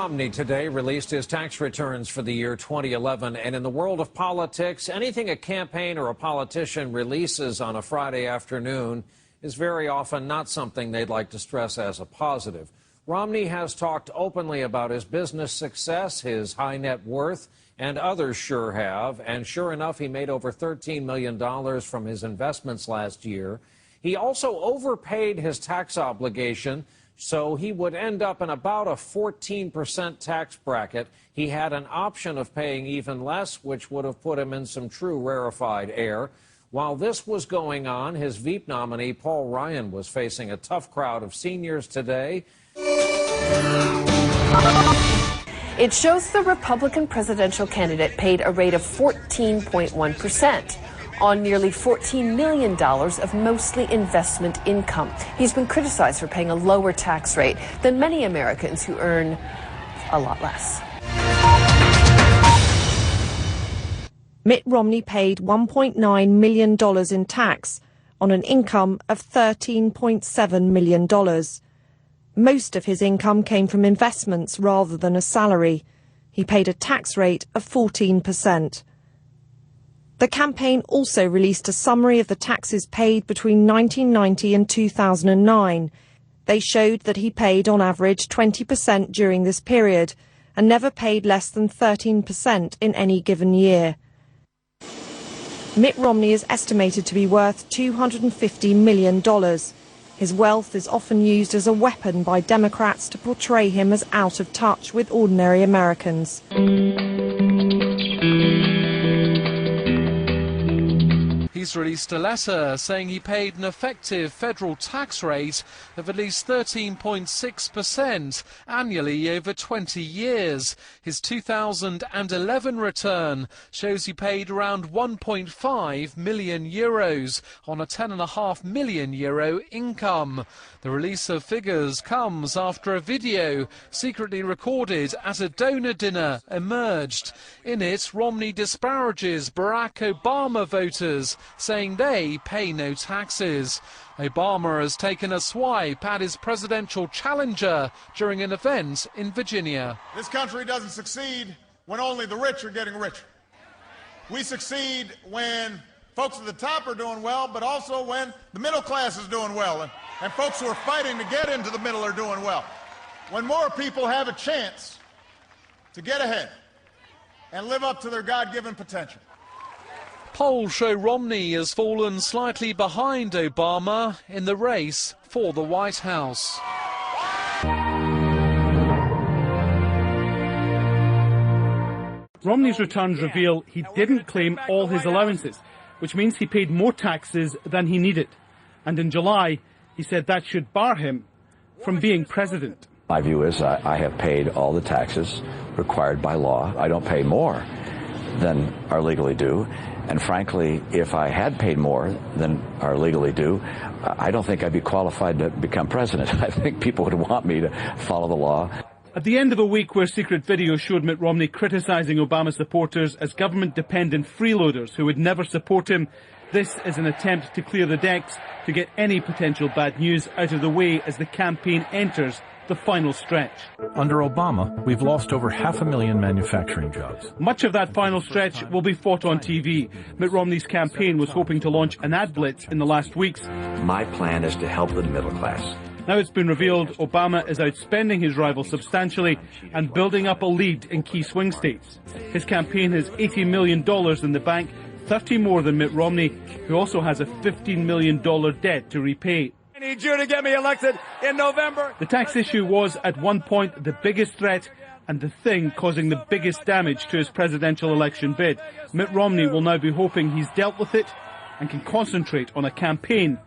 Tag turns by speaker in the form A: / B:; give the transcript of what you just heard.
A: Romney today released his tax returns for the year 2011. And in the world of politics, anything a campaign or a politician releases on a Friday afternoon is very often not something they'd like to stress as a positive. Romney has talked openly about his business success, his high net worth, and others sure have. And sure enough, he made over $13 million from his investments last year. He also overpaid his tax obligation, so he would end up in about a 14% tax bracket. He had an option of paying even less, which would have put him in some true rarefied air. While this was going on, his Veep nominee, Paul Ryan, was facing a tough crowd of seniors today.
B: It shows the Republican presidential candidate paid a rate of 14.1%. on nearly $14 million of mostly investment income. He's been criticized for paying a lower tax rate than many Americans who earn a lot less.
C: Mitt Romney paid $1.9 million in tax on an income of $13.7 million. Most of his income came from investments rather than a salary. He paid a tax rate of 14%. The campaign also released a summary of the taxes paid between 1990 and 2009. They showed that he paid on average 20% during this period and never paid less than 13% in any given year. Mitt Romney is estimated to be worth $250 million. His wealth is often used as a weapon by Democrats to portray him as out of touch with ordinary Americans.
D: He's released a letter saying he paid an effective federal tax rate of at least 13.6% annually over 20 years. His 2011 return shows he paid around 1.5 million euros on a 10.5 million euro income. The release of figures comes after a video secretly recorded at a donor dinner emerged. In it, Romney disparages Barack Obama voters, saying they pay no taxes. Obama has taken a swipe at his presidential challenger during an event in Virginia.
E: This country doesn't succeed when only the rich are getting richer. We succeed when folks at the top are doing well, but also when the middle class is doing well, and folks who are fighting to get into the middle are doing well. When more people have a chance to get ahead and live up to their God-given potential.
D: Polls show Romney has fallen slightly behind Obama in the race for the White House.
F: Romney's returns reveal he didn't claim all his allowances, which means he paid more taxes than he needed. And in July, he said that should bar him from being president.
G: My view is I have paid all the taxes required by law. I don't pay more than are legally due. And frankly, if I had paid more than are legally due, I don't think I'd be qualified to become president. I think people would want me to follow the law.
F: At the end of a week where secret video showed Mitt Romney criticizing Obama supporters as government-dependent freeloaders who would never support him, this is an attempt to clear the decks to get any potential bad news out of the way as the campaign enters the final stretch.
H: Under Obama, we've lost over 500,000 manufacturing jobs.
F: Much of that final stretch will be fought on TV. Mitt Romney's campaign was hoping to launch an ad blitz in the last weeks.
G: My plan is to help the middle class.
F: Now it's been revealed Obama is outspending his rival substantially and building up a lead in key swing states. His campaign has $80 million in the bank, 30 more than Mitt Romney, who also has a $15 million debt to repay.
I: I need you to get me elected in November.
F: The tax issue was, at one point, the biggest threat and the thing causing the biggest damage to his presidential election bid. Mitt Romney will now be hoping he's dealt with it and can concentrate on a campaign